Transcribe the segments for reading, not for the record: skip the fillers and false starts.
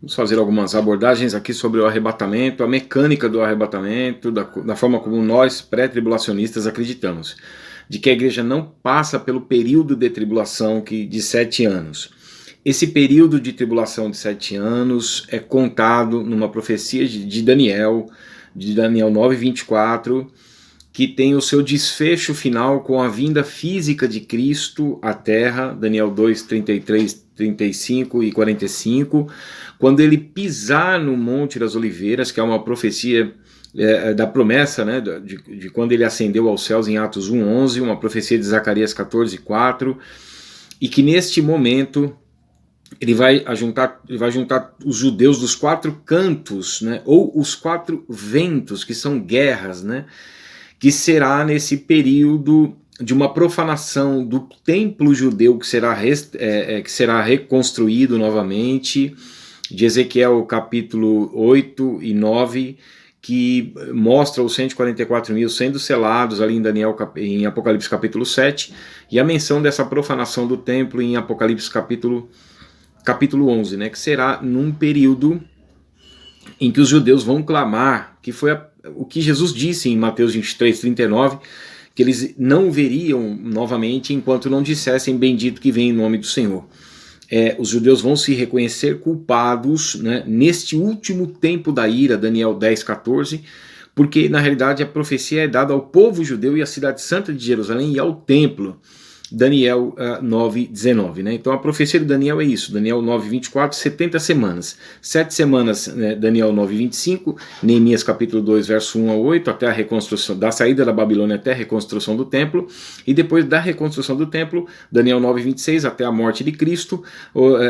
Vamos fazer algumas abordagens aqui sobre o arrebatamento, a mecânica do arrebatamento, da forma como nós, pré-tribulacionistas, acreditamos. De que a igreja não passa pelo período de tribulação de 7 anos. Esse período de tribulação de 7 anos é contado numa profecia de Daniel 9:24, que tem o seu desfecho final com a vinda física de Cristo à Terra, Daniel 2:33, 35 e 45, quando ele pisar no Monte das Oliveiras, que é uma profecia da promessa, né, de quando ele ascendeu aos céus em Atos 1:11, uma profecia de Zacarias 14:4, e que neste momento ele vai juntar os judeus dos 4 cantos, né, ou os 4 ventos, que são guerras, né, que será nesse período de uma profanação do templo judeu que será reconstruído novamente, de Ezequiel capítulo 8 e 9, que mostra os 144 mil sendo selados ali em Apocalipse capítulo 7, e a menção dessa profanação do templo em Apocalipse capítulo 11, né, que será num período em que os judeus vão clamar, que foi o que Jesus disse em Mateus 23:39, que eles não veriam novamente enquanto não dissessem bendito que vem em nome do Senhor. Os judeus vão se reconhecer culpados, né, neste último tempo da ira, Daniel 10:14, porque na realidade a profecia é dada ao povo judeu e à cidade santa de Jerusalém e ao templo, Daniel 9:19, né? Então a profecia de Daniel é isso, Daniel 9:24, 70 semanas, 7 semanas, né, Daniel 9:25, Neemias capítulo 2, verso 1 a 8, até a reconstrução, da saída da Babilônia até a reconstrução do templo, e depois da reconstrução do templo, Daniel 9:26 até a morte de Cristo,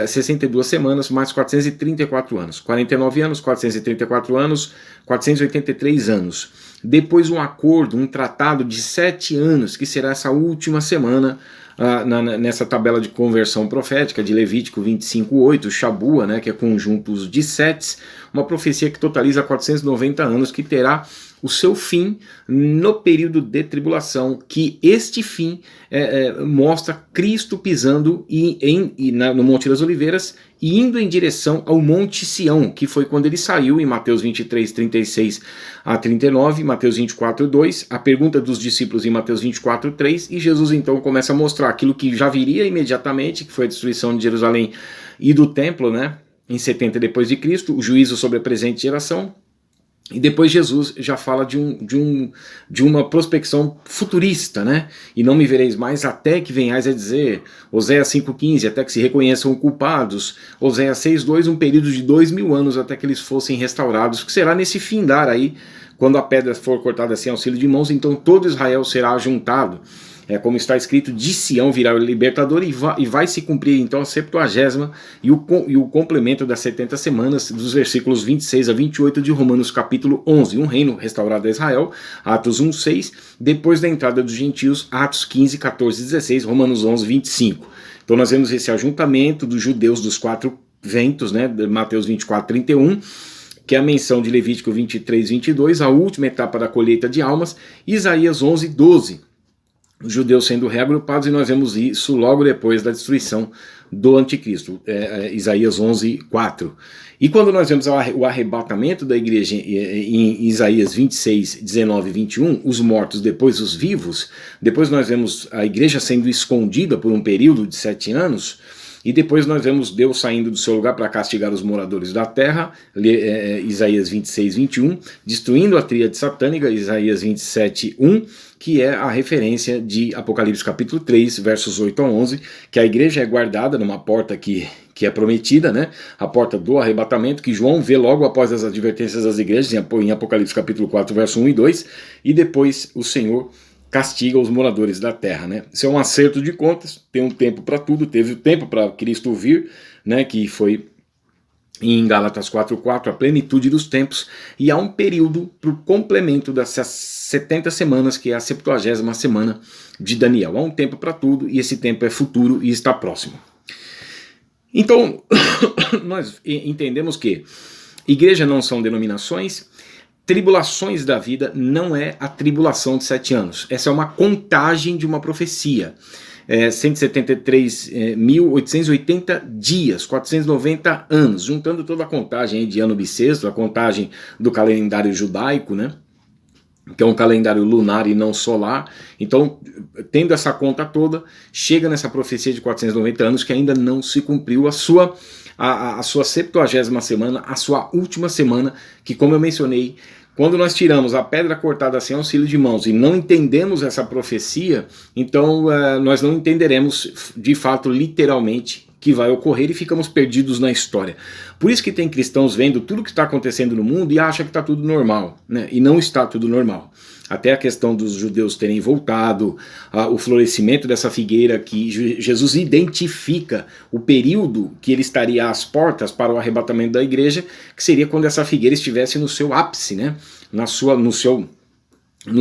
62 semanas, mais 434 anos, 49 anos, 434 anos, 483 anos. Depois um acordo, um tratado de 7 anos, que será essa última semana, nessa tabela de conversão profética de Levítico 25:8, Shabua, né, que é conjuntos de setes, uma profecia que totaliza 490 anos, que terá o seu fim no período de tribulação, que este fim mostra Cristo pisando no Monte das Oliveiras e indo em direção ao Monte Sião, que foi quando ele saiu em Mateus 23:36 a 39, Mateus 24:2, a pergunta dos discípulos em Mateus 24:3, e Jesus então começa a mostrar aquilo que já viria imediatamente, que foi a destruição de Jerusalém e do templo, né, em 70 depois de Cristo, o juízo sobre a presente geração. E depois Jesus já fala de uma prospecção futurista, né? E não me vereis mais até que venhais a dizer, Oséias 5:15, até que se reconheçam culpados, Oséias 6:2, um período de 2000 anos até que eles fossem restaurados, que será nesse findar aí, quando a pedra for cortada sem auxílio de mãos, então todo Israel será juntado. Como está escrito, de Sião virá o libertador, e vai se cumprir então a 70ª e o complemento das 70 semanas, dos versículos 26 a 28 de Romanos capítulo 11, um reino restaurado a Israel, Atos 1:6, depois da entrada dos gentios, Atos 15, 14 e 16, Romanos 11, 25. Então nós vemos esse ajuntamento dos judeus dos 4 ventos, né, Mateus 24:31, que é a menção de Levítico 23:22, a última etapa da colheita de almas, Isaías 11:12. Os judeus sendo reagrupados, e nós vemos isso logo depois da destruição do anticristo, Isaías 11:4. E quando nós vemos o arrebatamento da igreja em Isaías 26, 19 e 21, os mortos, depois os vivos, depois nós vemos a igreja sendo escondida por um período de 7 anos, e depois nós vemos Deus saindo do seu lugar para castigar os moradores da terra, Isaías 26, 21, destruindo a tríade satânica, Isaías 27:1, que é a referência de Apocalipse capítulo 3, versos 8 a 11, que a igreja é guardada numa porta que é prometida, né? A porta do arrebatamento, que João vê logo após as advertências das igrejas, em Apocalipse capítulo 4, verso 1 e 2, e depois o Senhor castiga os moradores da terra, né? Isso é um acerto de contas, tem um tempo para tudo, teve o tempo para Cristo vir, né, que foi em Gálatas 4:4, a plenitude dos tempos, e há um período para o complemento dessas 70 semanas, que é a 70ª semana de Daniel. Há um tempo para tudo, e esse tempo é futuro e está próximo. Então, nós entendemos que igreja não são denominações, tribulações da vida não é a tribulação de 7 anos. Essa é uma contagem de uma profecia. 173.880 dias, 490 anos, juntando toda a contagem aí de ano bissexto, a contagem do calendário judaico, né? Que é um calendário lunar e não solar. Então, tendo essa conta toda, chega nessa profecia de 490 anos que ainda não se cumpriu a sua 70ª semana, a sua última semana, que, como eu mencionei, quando nós tiramos a pedra cortada sem auxílio de mãos e não entendemos essa profecia, então nós não entenderemos de fato, literalmente, que vai ocorrer e ficamos perdidos na história. Por isso que tem cristãos vendo tudo que está acontecendo no mundo e acha que está tudo normal, né? E não está tudo normal. Até a questão dos judeus terem voltado, o florescimento dessa figueira que Jesus identifica o período que ele estaria às portas para o arrebatamento da igreja, que seria quando essa figueira estivesse no seu ápice, né? No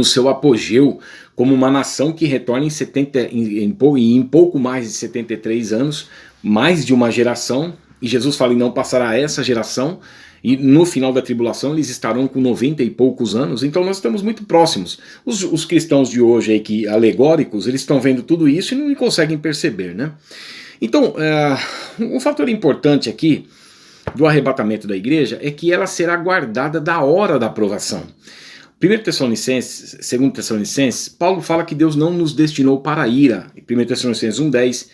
seu apogeu, como uma nação que retorna em pouco mais de 73 anos, mais de uma geração, e Jesus fala, e não passará essa geração, e no final da tribulação eles estarão com 90 e poucos anos, então nós estamos muito próximos. Os cristãos de hoje aí, que alegóricos, eles estão vendo tudo isso e não conseguem perceber, né? Então, um fator importante aqui do arrebatamento da igreja é que ela será guardada da hora da aprovação. 1 Tessalonicenses, 2 Tessalonicenses, Paulo fala que Deus não nos destinou para a ira. 1 Tessalonicenses 1,10,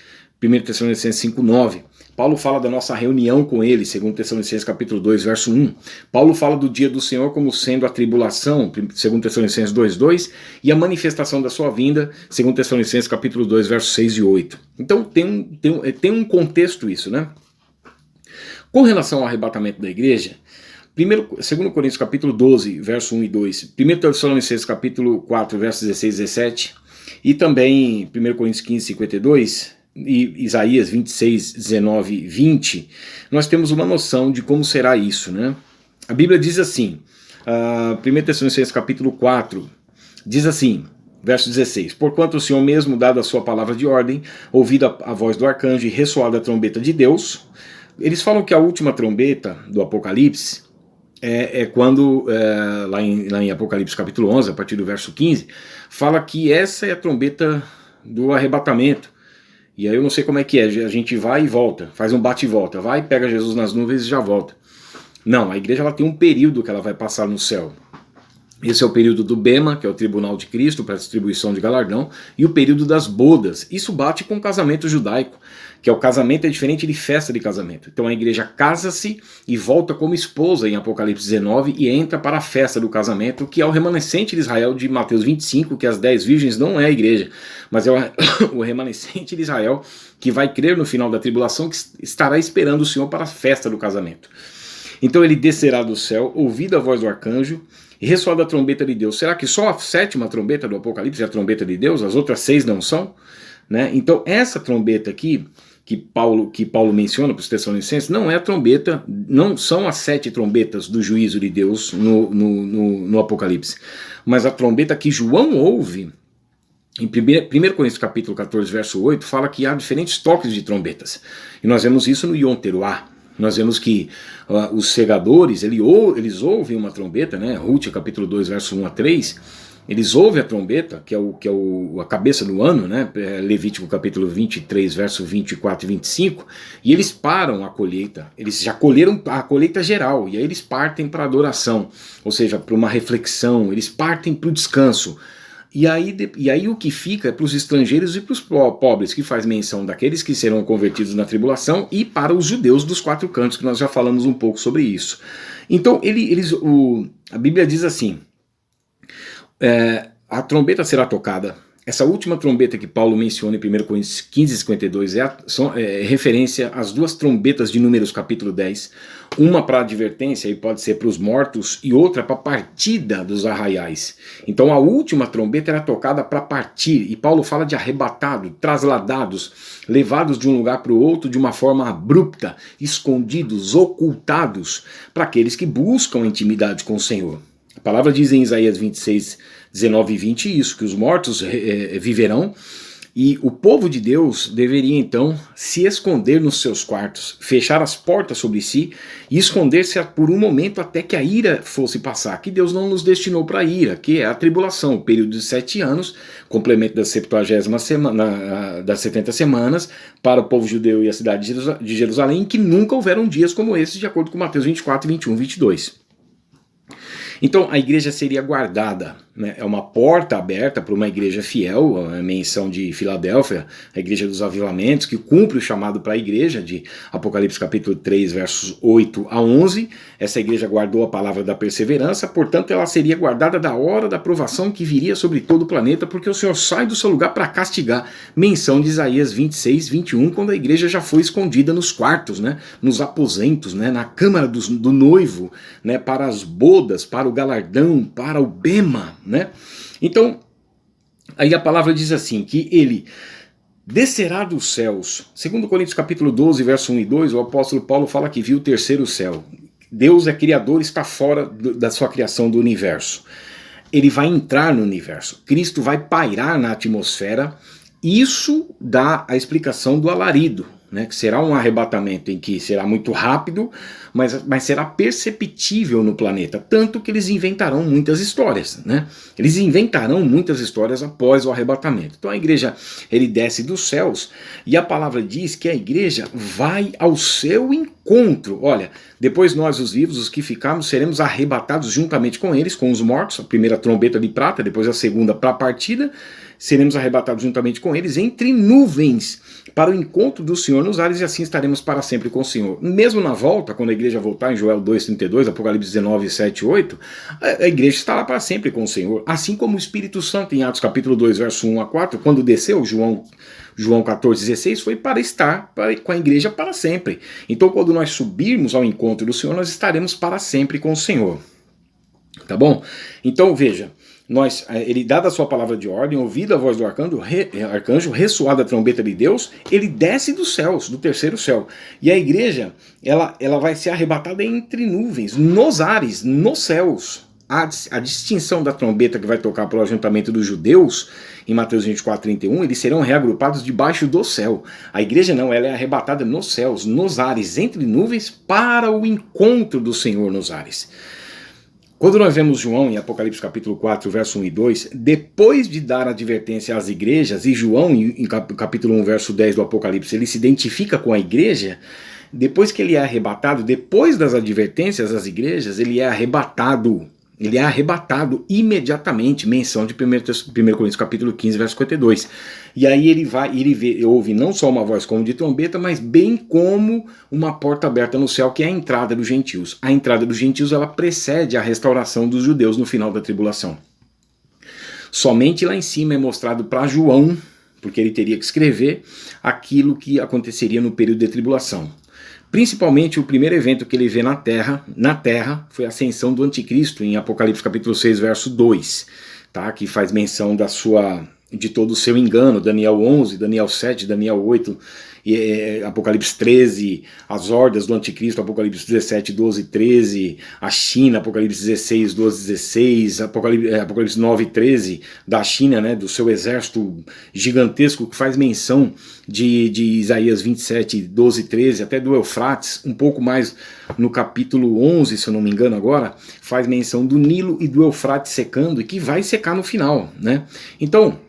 1 Tessalonicenses 5,9. Paulo fala da nossa reunião com ele, 2 Tessalonicenses capítulo 2, verso 1. Paulo fala do dia do Senhor como sendo a tribulação, 2 Tessalonicenses 2,2, e a manifestação da sua vinda, 2 Tessalonicenses capítulo 2, versos 6 e 8. Então tem um contexto isso, né? Com relação ao arrebatamento da igreja, 2 Coríntios capítulo 12, verso 1 e 2, 1 Tessalonicenses capítulo 4, versos 16 e 17, e também 1 Coríntios 15, 52, e Isaías 26, 19 e 20, nós temos uma noção de como será isso, né? A Bíblia diz assim, 1 Tessalonicenses capítulo 4, diz assim, verso 16, porquanto o Senhor mesmo, dado a sua palavra de ordem, ouvida a voz do arcanjo e ressoada a trombeta de Deus, eles falam que a última trombeta do Apocalipse quando, lá em Apocalipse capítulo 11, a partir do verso 15, fala que essa é a trombeta do arrebatamento. E aí eu não sei como é que é, a gente vai e volta, faz um bate e volta, vai, pega Jesus nas nuvens e já volta. Não, a igreja ela tem um período que ela vai passar no céu. Esse é o período do Bema, que é o tribunal de Cristo para distribuição de galardão, e o período das bodas. Isso bate com o casamento judaico, que o casamento é diferente de festa de casamento. Então a igreja casa-se e volta como esposa em Apocalipse 19 e entra para a festa do casamento, que é o remanescente de Israel de Mateus 25, que as 10 virgens não é a igreja, mas é o remanescente de Israel que vai crer no final da tribulação, que estará esperando o Senhor para a festa do casamento. Então ele descerá do céu, ouvindo a voz do arcanjo, e ressoada a trombeta de Deus. Será que só a 7ª trombeta do Apocalipse é a trombeta de Deus? As outras 6 não são? Né? Então essa trombeta aqui, que Paulo menciona para os Tessalonicenses, não é a trombeta, não são as 7 trombetas do juízo de Deus no Apocalipse, mas a trombeta que João ouve, em 1 Coríntios capítulo 14, verso 8, fala que há diferentes toques de trombetas, e nós vemos isso no Yom Teruah. Nós vemos que os segadores, eles ouvem uma trombeta, né? Ruth, capítulo 2, verso 1 a 3, eles ouvem a trombeta, que é a cabeça do ano, né? Levítico capítulo 23, verso 24 e 25, e eles param a colheita, eles já colheram a colheita geral, e aí eles partem para a adoração, ou seja, para uma reflexão, eles partem para o descanso. E aí o que fica é para os estrangeiros e para os pobres, que faz menção daqueles que serão convertidos na tribulação, e para os judeus dos 4 cantos, que nós já falamos um pouco sobre isso. Então a Bíblia diz assim, a trombeta será tocada. Essa última trombeta que Paulo menciona em 1 Coríntios 15, 52 é referência às 2 trombetas de Números capítulo 10, uma para advertência, e pode ser para os mortos, e outra para a partida dos arraiais. Então a última trombeta era tocada para partir, e Paulo fala de arrebatado, trasladados, levados de um lugar para o outro de uma forma abrupta, escondidos, ocultados, para aqueles que buscam intimidade com o Senhor. A palavra diz em Isaías 26, 19 e 20 isso, que os mortos viverão, E o povo de Deus deveria então se esconder nos seus quartos, fechar as portas sobre si e esconder-se por um momento até que a ira fosse passar, que Deus não nos destinou para a ira, que é a tribulação, o período de 7 anos, complemento da 70ª semana, das 70 semanas, para o povo judeu e a cidade de Jerusalém, que nunca houveram dias como esses, de acordo com Mateus 24, 21, 22. Então a igreja seria guardada, né? É uma porta aberta para uma igreja fiel, a menção de Filadélfia, a igreja dos avivamentos, que cumpre o chamado para a igreja, de Apocalipse capítulo 3, versos 8 a 11, essa igreja guardou a palavra da perseverança, portanto ela seria guardada da hora da provação que viria sobre todo o planeta, porque o Senhor sai do seu lugar para castigar, menção de Isaías 26, 21, quando a igreja já foi escondida nos quartos, né? Nos aposentos, né? Na câmara do noivo, né? Para as bodas, para o galardão, para o bema, né? Então, aí a palavra diz assim, que ele descerá dos céus. Segundo Coríntios capítulo 12, verso 1 e 2, o apóstolo Paulo fala que viu o terceiro céu. Deus é criador, está fora da sua criação do universo. Ele vai entrar no universo. Cristo vai pairar na atmosfera. Isso dá a explicação do alarido, né, que será um arrebatamento em que será muito rápido, mas será perceptível no planeta, tanto que eles inventarão muitas histórias, né? Eles inventarão muitas histórias após o arrebatamento. Então a igreja, ele desce dos céus, e a palavra diz que a igreja vai ao seu encontro. Olha, depois nós, os vivos, os que ficarmos, seremos arrebatados juntamente com eles, com os mortos, a primeira trombeta de prata, depois a segunda para a partida, seremos arrebatados juntamente com eles entre nuvens para o encontro do Senhor nos ares, e assim estaremos para sempre com o Senhor. Mesmo na volta, quando a igreja voltar em Joel 2,32, Apocalipse 19, 7, 8, a igreja estará para sempre com o Senhor, assim como o Espírito Santo em Atos capítulo 2, verso 1 a 4, quando desceu, João 14, 16, foi para estar com a igreja para sempre. Então quando nós subirmos ao encontro do Senhor, nós estaremos para sempre com o Senhor. Tá bom? Então veja, ele dada a sua palavra de ordem, ouvida a voz do arcanjo, ressoada a trombeta de Deus, ele desce dos céus, do terceiro céu. E a igreja, ela vai ser arrebatada entre nuvens, nos ares, nos céus. A distinção da trombeta que vai tocar pelo ajuntamento dos judeus, em Mateus 24, 31, eles serão reagrupados debaixo do céu. A igreja não, ela é arrebatada nos céus, nos ares, entre nuvens, para o encontro do Senhor nos ares. Quando nós vemos João em Apocalipse capítulo 4, verso 1 e 2, depois de dar advertência às igrejas, e João em capítulo 1, verso 10 do Apocalipse, ele se identifica com a igreja, depois que ele é arrebatado, depois das advertências às igrejas, ele é arrebatado imediatamente, menção de 1 Coríntios capítulo 15, verso 52. E aí ele ouve não só uma voz como de trombeta, mas bem como uma porta aberta no céu, que é a entrada dos gentios. A entrada dos gentios, ela precede a restauração dos judeus no final da tribulação. Somente lá em cima é mostrado para João, porque ele teria que escrever aquilo que aconteceria no período de tribulação. Principalmente o primeiro evento que ele vê na terra foi a ascensão do anticristo em Apocalipse capítulo 6, verso 2, tá? Que faz menção de todo o seu engano, Daniel 11, Daniel 7, Daniel 8, Apocalipse 13, as hordas do anticristo, Apocalipse 17, 12, 13, a China, Apocalipse 16, 12, 16, Apocalipse 9, 13, da China, né, do seu exército gigantesco, que faz menção de Isaías 27, 12, 13, até do Eufrates, um pouco mais no capítulo 11, se eu não me engano agora, faz menção do Nilo e do Eufrates secando, e que vai secar no final, né? Então,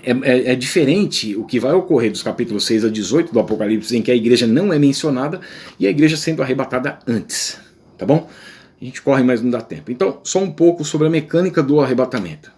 é diferente o que vai ocorrer dos capítulos 6 a 18 do Apocalipse, em que a igreja não é mencionada e a igreja sendo arrebatada antes, tá bom? A gente corre, mas não dá tempo. Então, só um pouco sobre a mecânica do arrebatamento.